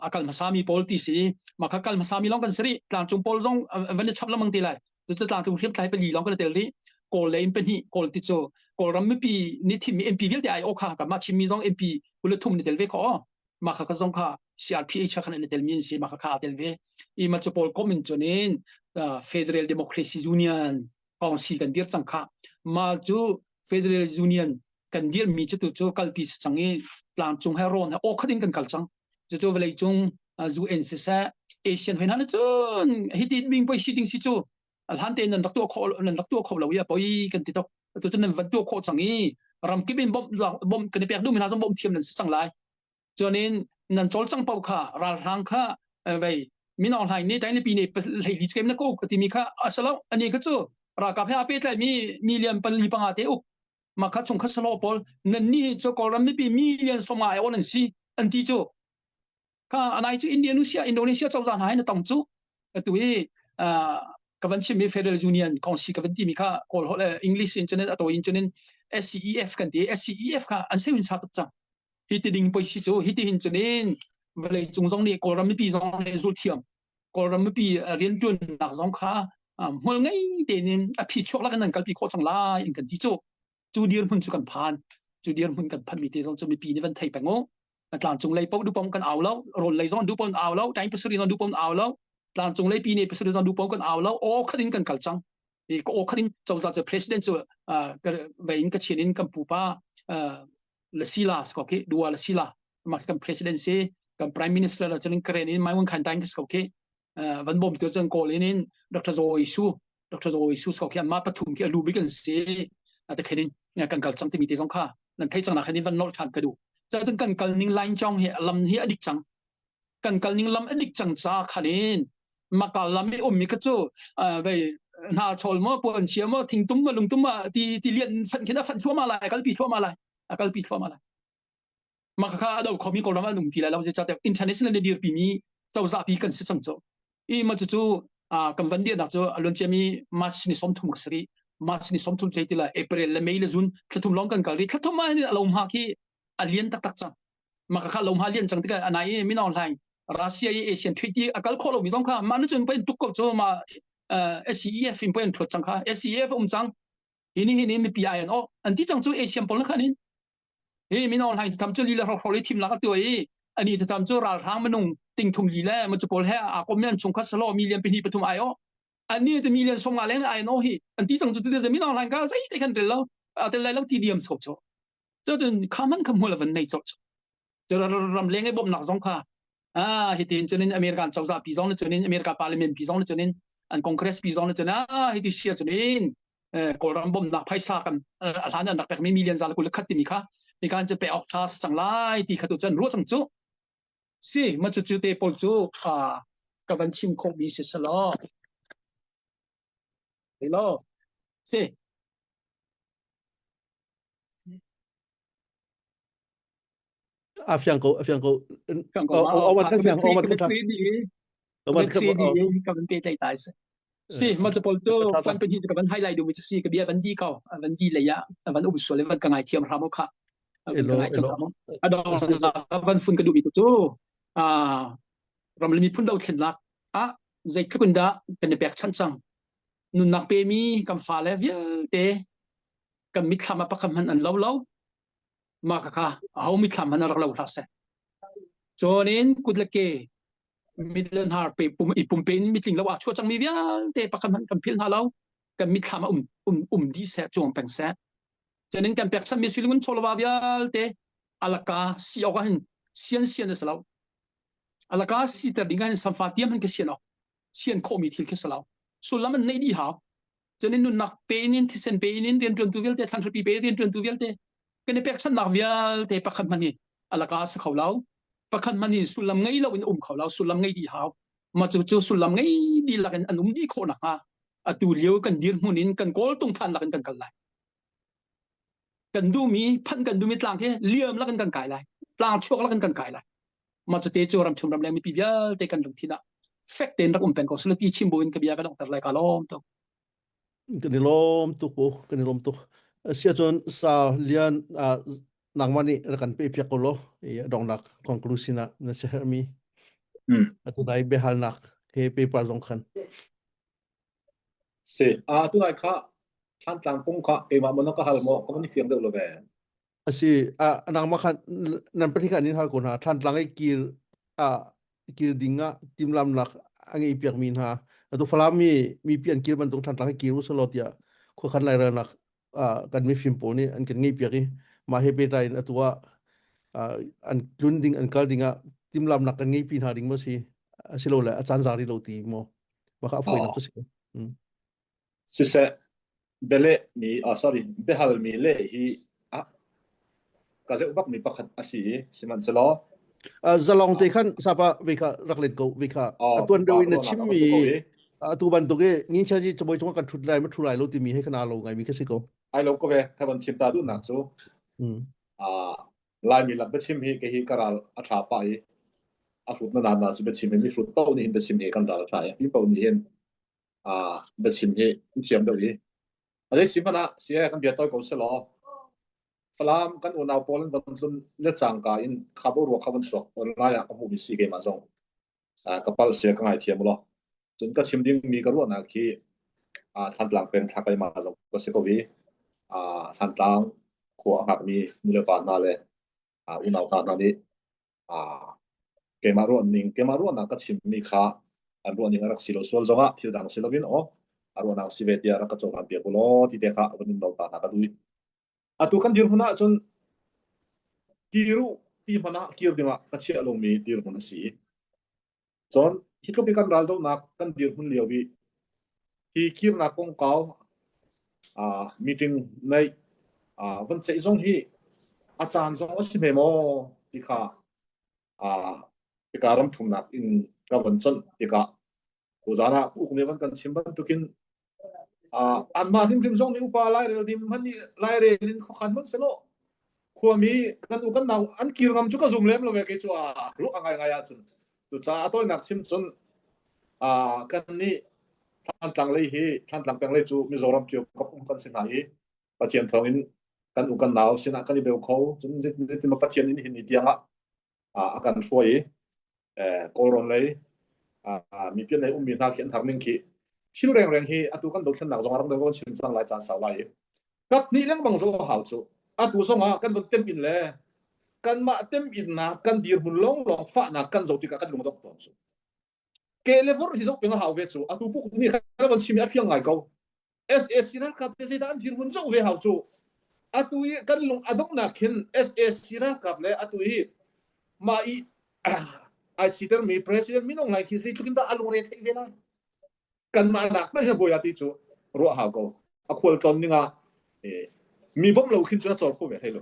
อากาศมาสามีพอลติสิมาอากาศมาสามีร้องกันสิต่างจงพอลร้องวันนี้ชับแล้วมังตีเลยจะต่างจงเทียบไทยไปลีร้องกันเตลลี่โกลเลยเป็นที่โกลติโจโกลรัมไม่ปีนี่ทีมี MP เวลแต่ไอโอค่ะกับมาชิมีร้อง MP กุลทุ่มในเตลเวขอมาค่ะก็ร้องค่ะ CRPH ค่ะในเตลมีนสิมาค่ะเตลเวอีมาจะพอลก็มินจนินFederal Democracy Union กองสีกันเดียร์จังค่ะมาจู Federal Unionกันเดียมีจุดโจกัลปีสังเกตหลังจงให้ร้อนโอ้ขดิ้งกันกัลจังจุดเวลาจงจูเอ็นซีซ่าเอเชียนเห็นฮันจนฮิตบิงไปชิดิงสิจูฮันเตนันรักตัวโคนันรักตัวโคเราอย่าไปกันติดตัวจนนั้นวันตัวโคสังเกตรำกิบินบอมกันเปียกดูมีนาสมบอมเทียมนั่นสังไลจนนี้นั่นโจลจังเป่าค่ะราทางค่ะไปมีนออนไลน์นี่แต่ในปีนี้เลยลิจเกมนักกู้ก็ที่มีค่ะอาสแล้วอันนี้ก็จูรากับให้อาเปิดเลยมีเลียนปลีปังอาเตอุมาคัดชงคัดสโลปอลนั่นนี่เจ้าก็รำไม่ปีมีเลียนสมัยวันนั้นสิอันที่จูข้าอันไหนจูอินเดียเจ้าจานหายนั่นต้องจูตัวนี้กับวันที่มี Federal Union ของสิกับวันที่มีค่ะก็เขาเรียก English Internet ตัว Internet SCEF กันที่ SCEF ค่ะอันเสียวินชาตุจังฮิตดิ้งไปสิจูฮิตหินจนี่เวลาจงจงนี่ก็รำไม่ปีจงในสุดเทียมก็รำไม่ปีเรียนจนหนักจงค่ะหัวไงเดี๋ยวนี้พี่ชกแล้วกันนั่นกับพี่โคจังลายกันที่จูเดียร์พุ่นจุกันผ่านจูเดียร์พุ่นกันพันมีเตจงจะมีปีนี้วันไทยแปงโง่ตลาดจงเลยปอดูปอมกันเอาแล้วรนเลยซ้อนดูปอมเอาแล้วใจพิสุริซ้อนดูปอมเอาแล้วตลาดจงเลยปีนี้พิสุริซ้อนดูปอมกันเอาแล้วโอ้ขดินกันกัลจังอีกโอ้ขดินเจ้าจะ president จะเวยินกับเชียนินกับปูป้าละศิลาสก็โอเคดูละศิลามากับ presidency กับ prime minister ละจะนินเครนินไม่วันขันตังก็โอเควันบ่มตัวจังโกเลนินดร.โจอิสุก็โอเคมาปฐุมที่ลูบิกันเซแต่แค่นี้เนี่ยกันกัลจังที่มีที่สองข้านั่นไทยจังนะแค่นี้วันนอร์ทานกระดูจะถึงกันกัลนิ่งไลน์จองเฮลำเฮอดิกจังกันกัลนิ่งลำอดิกจังจ้าแค่นี้มากัลลำไม่มีกระจูไปหาชอลมาปวนเชียมาทิ้งตุ้มมาลุงตุ้มมาที่เลี้ยนฟันแค่นั้นฟันทั่วมาเลยกัลปีทั่วมาเลยกัลปีทั่วมาเลย maka ada komi ko rama num tila law je chat international ne dir pi mi chau za pi kan se chang cho I ma chu kam van dia na cho alon chemi mas ni som thum sri mas ni som thum chaitila april le may le june thlathum long kan kali thlathum ma ni alom ha ki alien tak tak chang maka kha lom ha lien chang tika anai mi non lai Russia Asian treaty akal kholo mi jong kha man chun pen tuk ko cho ma SCEF in pen thot chang kha SCEF chang ini mi PINO anti chang chu Asian pol kha ni he mi non lai tham chu li la kholi thim la ka tu ai ani cha tham chu ra thang manung ting thum li la ma chu pol ha a kom yan chung kha salo million pini pathum ayo ani tu million som nga leng ai no hi anti chang chu tu mi non lai ka sai te kan relo a te lai lo TDM so cho cho den khaman kham hol van nei cho cho ram leng ai bom nak jong kha hi tin chunin American chawza pi jong chunin America parliament pi jong chunin an congress pi jong chuna hi ti sia chunin ko ram bom nak phaisa kan athan nak tak mi million zal ku le khat ti mi kha ni kan je pe ok thas chang lai ti khatu chan ro chang chu si ma chu chu te pol chu ka van chim khok bi se salo hello si Afiang ko awan kan fiang awan kan awan kan ka van pe tai tai se si ma chu pol chu fan pe ni ka van highlight du mi si ka bia van di ka van di le ya van u so le van ka ngai thiam ramo kha adong van fun ka du mi chu ram le mi phun dau thlen lak zai thukunda kan pek chan chang nun nak pe mi kam fa le vial te kam mi thama pa kam an lo ma ka hau mi thama na rak lo tha se chonin kudlake midlan har pe pum pe mi ting lo a chu chang mi vial te pa kam phil na lo kam mi thama di se chong peng se chonin kam pek sam mi silungun cholwa vial te alaka si oga hin sian se lo alaka si ter dingan sam fatiam han ke sian ko mi thil ke salo sulam nei di ha chonin nun nak pe nin thisen pe nin rian tron tu vial te than pi pe rian tron tu vial te kan pek san nak vial te pakhat mani alaka sa khawlaw pakhat mani sulam ngai lo in khawlaw sulam ngai di ha ma chu sulam ngai di lakan anum di kho na ha atu liu kan dir munin kan kol tung phan lakan kan kalai kan du mi phan kan du mi tlang ke liam lakan kan kai lai tlang chok lakan kan kai lai ma chu te chu ram chum ram le mi pi vial te kan lung thina fact ten rak pen ko slati chimbo in ka bia ka doktor lai ka lom to kan lom tu po kan lom tu sia chon sa lian nang mani kan pe pia ko lo dong nak conclusion na se mi atu dai be hal nak ke paper dong khan se tu ai kha than tlang pung kha e ma mon ka hal mo ko ni fiang de lo be asi nang ma khan nan pati kan ni hal ko na than tlang ai kir dinga timlam nak angi piak min ha atu falami mi pian kir ban tong than tlang kir u solotia ko khan lai ra nak kan mi film po ni an kan ngi piaki ma he pe tai atwa an klunding an kaldinga timlam nak kan ngi pin ha ding mo si asilo la achan zari lo ti mo ma kha foi nak si se bele mi sorry behal mi le hi ka ze ubak mi pakhat asi siman selo zalong te khan sapa veka raklet ko veka atun de win chim mi atu ban to ge ngi chaji chboi chong kan thut lai ma thu lai lo ti mi he khana lo ngai mi khasi ko ai lo ko be ka ban chim ta du na chu lai mi lak be chim hi ke hi karal atha pa hi a hrut na na chu be chim mi hrut to ni hin be chim he kan dal thai hi po ni hen be chim hi chiam do hi ale simana sia kan bia to ko se lo salam kan unaw polan ban sun le changka in khabo ro khaban sok online ka mu bi si ge ma jong kapal sia ka ngai thiam lo chun ka chim ding mi ka ro na khi than tlang pen thakai ma jong ko se ko wi than tlang kho hak mi le pa na le unaw ta na ni ke ma ro ning ke ma ro na ka chim mi kha an ro ning arak silo sol zonga thil dang silobin aro na si ve dia ra ka chong an pe ko lo ti te kha ban no ta na ka dui atu kan dir huna chon kiru ti mana kir dinga kachia long mi dir huna si chon hitlo pe kan ral do na kan dir hun lewi hi kir na kong kaw meeting nei van chei zong hi achan zong asime mo ti kha ikaram thumna in ka van chon tika uzana ukme van kan chimban tukin an ma rim zong ni upa lai re dim hani lai re rin kho khan mon selo คัวมีกันอุกันนาวอันกีรงำจุกซุมเลมlo ve ke chua ru angai ngai a chun tu cha atoi nak chim chun kan ni than tlang lei hi than tlang peng lei chu Mizoram chu kop kan sin hai pathian thongin kan ukan naw sina kan beu kho chun je ma pathian in hin ni tianga akan suai koron lei mi pian nei mi na khian thar ning khi thil reng reng hi atu kan do thlan nak zong arang do kon chim chang lai chan saw lai kap ni leng bang zo hau chu atu songa kan bon tem in le kan ma tem in na kan dir mun long fa na kan zo ti ka kan lung dok ton chu ke level hi zo penga hau ve chu atu puk ni kha bon chim a phiang ngai ko SSC na ka te se dan dir mun zo ve hau chu atu kan lung adok na khin SSC na kap le atu hi ma I ai sitter mi president mi nong lai khi se tukin da alung re thei ve na kan ma nak na he boya ti chu ro hau ko a khol ton ninga mi bom lo khin chuna chol kho ve thei lo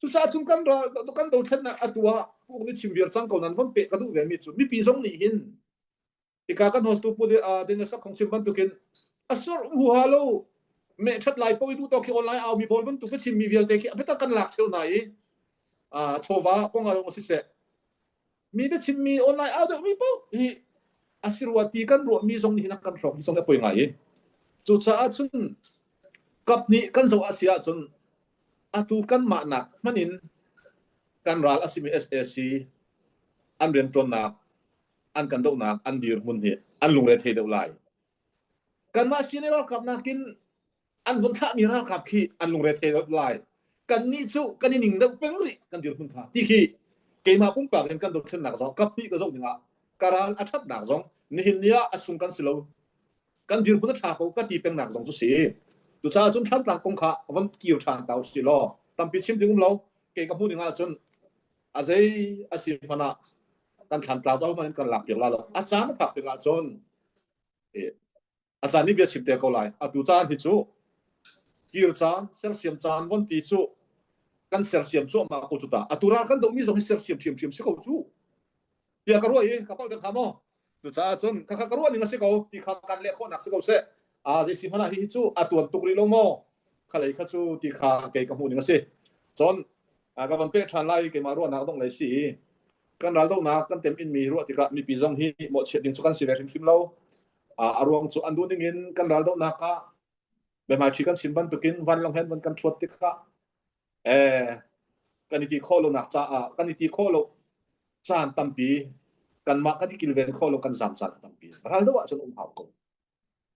chu cha chung kan ra kan do thlen na atua pu ni chimbial chang ko nan von pe ka du ve mi chu mi pi zong ni hin ika kan hostu pu de den sa khong chim ban tukin asur hu halo me that lai po du to ki online au mi bol ban tu pe chim mi vel te ki apeta kan lak theu nai chowa pong a si se mi de chim mi online au de mi po hi asirwati kan ro mi zong ni na kan ro mi zong e poi ngai chu cha chun kap ni kan zo asia chun atu kan ma nak manin kan ral asimi SSC an ren ton nak an kan do nak an dir mun hi an lung re the deu lai kan ma sine ro kap nakin an von tha mi ra kap khi an lung re the deu lai kan ni chu kan ni ning deu peng ri kan dir mun tha ti khi ke ma pum pa kan do thlen nak zo kap pi ka zo ninga karan athat nak zong ni hin nia asung kan silo kan dir mun tha ko ka ti peng nak zong chu si tu cha chun than tlang kong kha wan kiu than tau si lo tam pi chim ding lo ke ka pu ninga chun azai asim mana kan than tlau zo man kan lak pi la lo achan phak te ga chun achan ni bia chip te ko lai atu chan hi chu kir chan sel siam chan won ti chu kan sel siam chu ma ko chu ta atura kan do mi zo sel siam si ko chu ya ka ro ye ka pa ka mo tu cha chun ka ro ni nga se ko ti kha kan le kho nak se ko se je si mana hi chu atuan tukri lo mo khalai kha chu ti kha ke ka mu ni nga se chon ka ban pe than lai ke ma ro na dong lai si kan dal do na kan tem in mi ro ti ka mi pi jong hi mo che ding chu kan si le rim lo arwang chu an du ding in kan dal do na ka be ma chi kan sim ban tukin van long hen ban kan thot ti ka kan ti kho lo nak cha kan ti kho lo chan tam pi kan ma ka ti kil ven kho lo kan zam chan tam pi ral do wa chon hau ko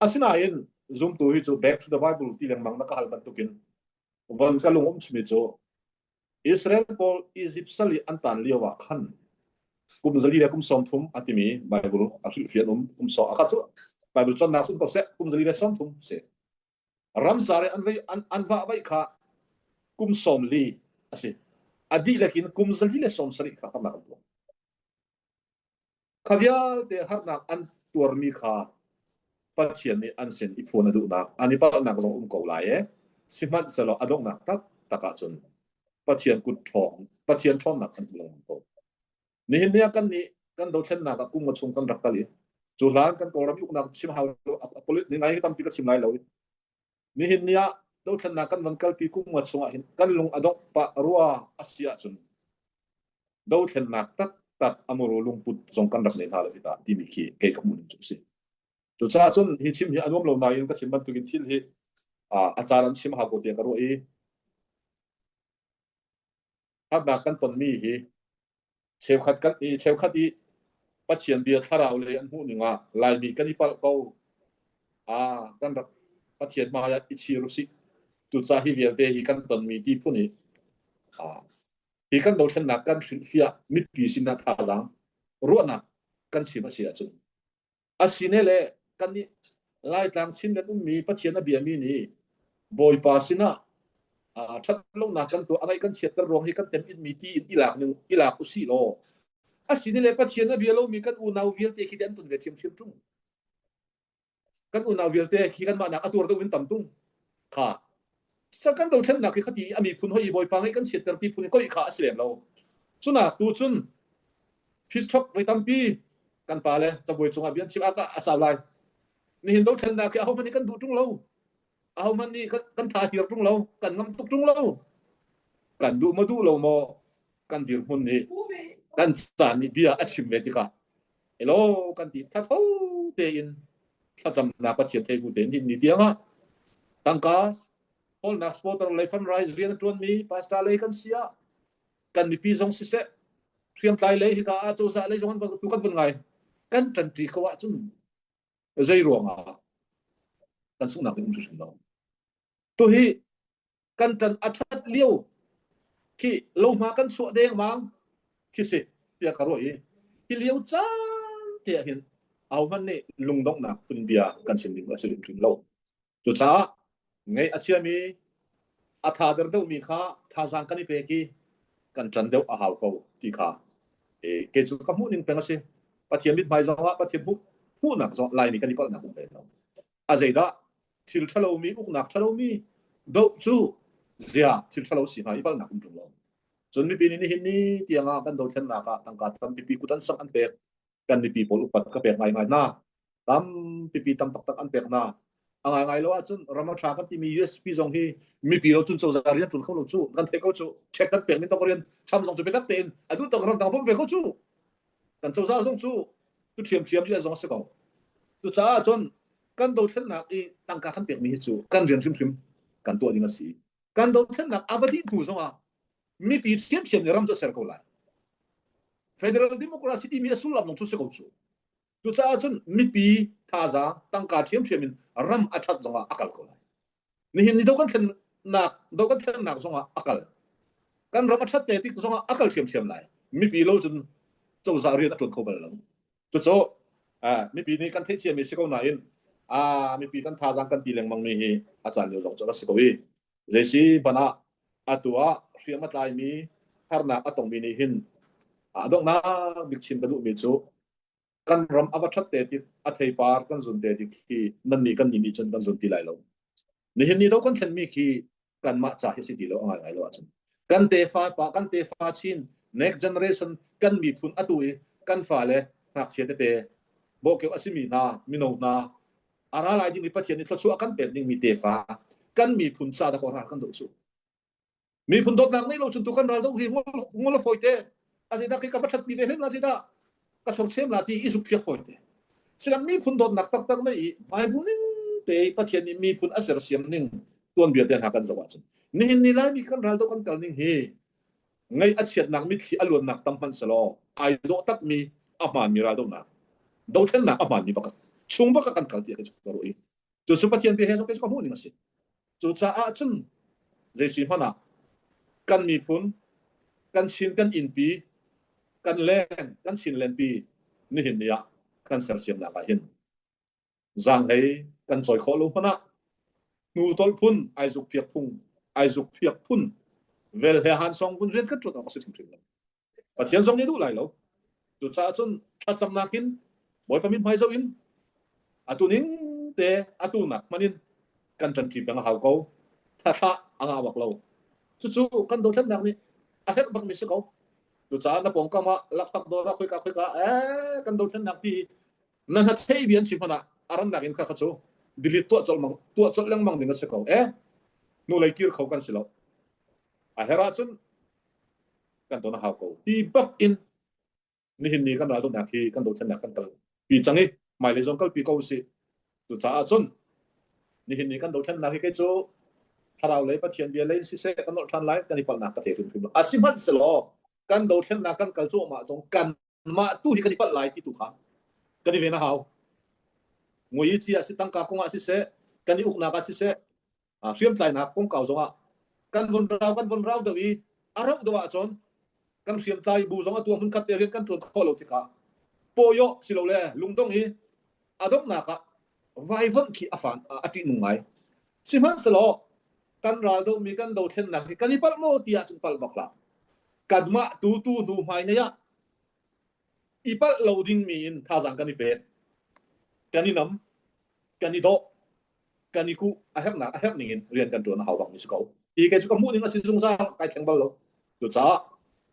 asinain zoom to hi chu back to the bible ti leng mang na ka hal ban tukin wan ka lungom chmi chu Israel pol Egypt sali antan liwa khan kum zali le kum som thum atimi bible asu fian kum so akha chu bible chon na sun ko se kum zali le som thum se ram sare an va vai kha kum som li ase adi lekin kum zali le som sari kha ma ko khavya te har na an tur mi kha pathian ni an sen ipona du na ani pa na ko ko lai siman selo adong na tak taka chun pathian kut thong pathian thon na kan long ko ni hin ya kan ni kan do thlen na ka kum chung kan rak kali chu lan kan ko ram yuk na chim haw polit ni ngai tam pi ka chim lai lo ni hin ya do thlen na kan van kal pi kum chung a hin kan lung adok pa ruwa asia chun do thlen na tak amuru lung put chung kan rak nei ha la ta ti mi khi ke ka mun chu si chu cha chun hi chim hi anom lo na yin ka chim ban tu kin thil hi acharan chim ha ko te ka ro ab na kan ton mi hi cheu khat i pathian bia tharau le an hu ninga lai mi kan ipal ko kan rak pathian ma ya ichi rusi tu cha hi vial te hi kan ton mi ti phuni hi kan do thlen na kan fia mit pi sin na tha jang ro na kan chima sia chu asine le kan ni lai tlang chin le mi pathian na bia mi ni boy pa sina that lo na kan to angai kan chet rong hi kan tem in mi ti ilak usi lo asini le pathian na bia lo mi kan u nau vial te ki den tun ve chim chung kan u nau vial te ki kan ma na atur do win tam tung kha cha kan do thlen na ki khati ami phun hoi boy pa ngai kan chet ti phun ko i kha aslem lo chuna tu chun phistok vai tam pi kan pa le chaboi chunga bian chim aka asalai ni hin do thlen na ki a ho mani kan du tung lo au man ni kan tha hir tung lo kan ngam tuk tung lo กันดูมาดูโลโมกันดิหุ่นนี่กันจานนี่เบียอชิมเวติกะเอโลกันติทัดโตเตอินถ้าจำนาปะเทียนเทกูเดนนี่นี่เดียงะตังกาฮอลนักสปอร์ตเลฟันไรเรียนจวนมีปาสตาเลกันเสียกันมีปี2 สิเซเรียมไตเลยฮิกาอาโจซาเลยจงกันตุกันเป็นไงกันจันทรีเขาว่าจุนใจรวงอ่ะกันสุนัขเป็นมุสลิมตัวฮีกันจันอัชัดเลี้ยวที่ลงมากันสวดเด้งมังคิสิเตียกรอยที่เลี้ยวจ้าเตียเห็นเอามันนี่ลุงดงนักเป็นเบียกันสินดิมุสลิมถึงโลจุดจ้าไงอาเชียมีอัฐาเดินเดิมมีข้าท่าสังกันนี่เปกีกันจันเดียวอาหาวเขาที่ข้าเกิดสุขภาพนึงเป็นอะไรปะเทียนมิดไม่จังว่าปะเทียนผู้นักจังลายมีกันนี่ก็นักบุญเป็นเราอาเจด้าทิลทะเลมีอุกนักทะเลมีดูจูเสียทิลทะเลสิมาอีกนักบุญเป็นเราจนมีปีนี้เห็นนี่ที่ยังกันโดนเช่นนักตั้งการทำปีกุตันสังอันเป็กกันมีปีปลุกปัดก็เป็กง่ายๆนะทำปีทำตักอันเป็กนะง่ายๆแล้วจนเรามาชากันที่มี USB ตรงที่มีปีเราจนโซซาเรียนจนเขาลงจูกันเทเขาจูเช็คกันเป็กไม่ต้องเรียนทำส่งจะเป็นตักเต็นอายุต้องการต่างผมเป็กเขาจูกันโซซาส่งจูตุเทียมอยู่ส่งสักเอาตุจ้าจนกันโดนเช่นนักอีตั้งการเป็กมีจูกันเรียนชิมกันตัวนี้ก็สิกันโดนเช่นนักอาวัติผู้ส่งมีปีเทียมเนี่ยรำจะเสร็จเขาเลย Federal Democracy ที่มีสุลลับลงทุนเสกเอาจูตุจ้าจนมีปีท่าจางตั้งการเทียมมินรำอัดชัดส่งอักลเขาเลยนี่เห็นนี่ดูกันเช่นนักส่งอักลกันรำอัดชัดเตติส่งอักลเทียมเลยมีปีเราจนเจ้าสารีนักจนเขาไปแล้วจุดโจมีปีนี้กันเทียมมีเสกเอาไหนมีปีกันท่าจางกันตีแรงมังมีอาจารย์อยู่ส่งจะเสกเอาอีเจสีปนะอัตัวเสียมาตายมีฮาร์นักอัตงมีนี่หินดงน่าบิกชิมกันดูมีจูกันรำอวัชเตติอัฐิปาร์กันสุนเตติที่นั่นนี่กันนี่จนกันสุนตีไหลลงนี่เห็นนี่เรากันเช่นมีขี้กันมาจ่ายสิดีแล้วอะไรแล้วจังกันเตฟ้าปากันเตฟ้าชิน next generation กันมีพุนอัตุยกันฟ้าเลยนักเชียร์เตบอกเกี่ยวกับสิมีนามิโนนาอะไรที่มีปัจจัยนี้ทศวรรษกันเป็นยังมีเตฟ้ากันมีพุนซาตะโกรากันดูสูมีพุนดอกนักนี่เราจนตุกันเราต้องหิ้งงอลฟอยเตอาศัยนักกับปัจจัยมีเรื่องอะไรสิตากระชบเชื่อมลาที่อิสุกเพียฟอยเตสิ่งมีพุนดอกนักตักๆไม่ไปบุญเตปัจจัยนี้มีพุนอาศัยเสียมนึงตัวเบียดเดียนหากันสวัสดิ์นี่นี่ไล่มีกันเราต้องกันกันนึงเฮไงอาเชียนักมีที่อารมณ์นักตั้งพันสโลไอโดตักมีอามันมีราดนักโดเทนนักอามันมีปากช่วงปากกันกันที่จะรู้อีจุดสุภาพเทียนเพียงแค่ก็พูดนี่มั้งสิจุดจ้าจนเจสิพนักกันมีพุนกันชินกันอินปีกันเล่นกันชินเล่นปีนี่เห็นเนี่ยกันเสียเสียมหนักเห็นจางให้กันจอยขอลงพนักนูตอลพุนไอจุกเพียกพุนเวลเฮฮันซองพุนเรียนกันจุดเอาสิถึงแล้วปัจจัยซองนี้ดูไหลแล้วจุดจ้าจนถ้าจำนักินบ่อยประมินไพเจ้าอินอาตุนิงเตอาตุนักมันอินกันจันทรีเป็นหาวเขาถ้าอ่างอาวักเราจู่ๆกันโดนเช่นนักนี่อาเฮ็ดบักมิสเขาจุดจ้านับปองก็มาลักตักโดนคุยกันกันโดนเช่นนักที่นั่นฮัทเฮียเบียนสิพนะอารันนักอินข้าเขาดิลิตัวจลเรื่องมังดิ่งสิเขานูเลยคิดเขากันสิแล้วอาเฮราจนกันโดนหาวเขาที่บักอินนี่เห็นนี่กันเราโดนนักที่กันโดนเช่นนักกันตลอดปีจังนี้หมายเลขจงก็ปีเก้าสิจุดจ้าจนนี่เห็นนี่กันโดนเช่นนักที่จู่ถ้าเราเลยประเทศเบียร์เลยสิเสกกันโดนทันไลฟ์กันอีกปนักกระเทียมขึ้นอาสิมันสโลกันโดนเช่นนักกันกระจู่มาตรงกันมาตู้ที่กันอีกปไลฟ์ที่ตุขากันอีเวนะฮาวมวยจีอาสิตั้งกากงอาสิเสกันอีอุกนักอาสิเสเชื่อมใจนักกงเก่าจงอ่ะกันวนเราเดี๋ยวอีอารักตัวจนกันเชื่อมใจบูจงอ่ะตัวมันคัดเรียนกันตัวข้อโลติกาโปโยสิโลเล่ลุงตงอีอาดกนักอะไววันขี้อาฟันอาทิตย์หนึ่งไงสิมันสโลกันเราดูมีกันโดดเช่นนักกันอีปัลโมติอาจุนปัลบักละกันมาตูดูหมายเนี่ยอีปัลโหลดิ้งมีนท่าจังกันอีเป็ดกันอีน้ำกันอีโตกันอีกูอาเฮบนิ่งเรียนกันตัวน่ะหาวบักมิสเขาอีกแค่ชุกมูนี่ก็สิจงสร้างไก่แข็งบอลแล้วจุดจ้า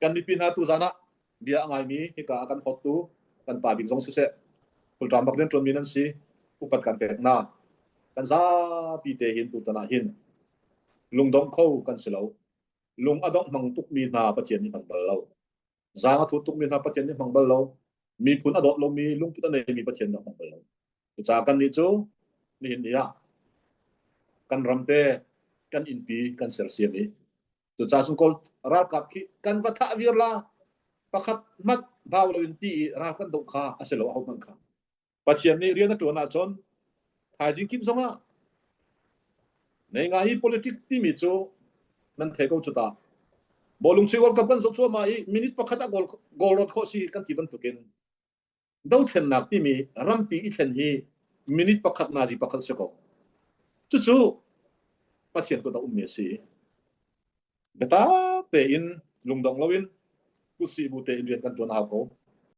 กันมีปีนาตูจานะเบียง่ายมีที่กากันฮอตตูกันป่าบิงสองสิเสผู้จำบักเรียนจนมีนั่นสิอุปการเป็กนากันซาปีเตหินตุตนาหินลุงดงเข้ากันสิแล้ว ลุงอดอกมังตุกมีนาปะเจียนนี่มังเบลเราจางทุตุกมีนาปะเจียนนี่มังเบลเรามีพุนอดอกลงมีลุงพุตเนมีปะเจียนนี่มังเบลเราจากันนี่จูนี่หินนี่กันรำเตกันอินปีกันเสียเสียนี่ตุจาสุงกอลรากับki kan watha virla pakhat mat bawlo inti ra kan do kha aselo au man kha pachian ni rian tu na chon thai jing kim songa nei nga hi politic ti mi chu nan the ko chuta bolung chi world cup kan so chu ma i minute pakhat a gol rot kho si kan ti ban tukin do then nak ti mi rampi i then hi minute pakhat na ji pakhat se ko chu pachian ko da me si beta te in lungdong lawin ku si bu te in rian kan chon ha ko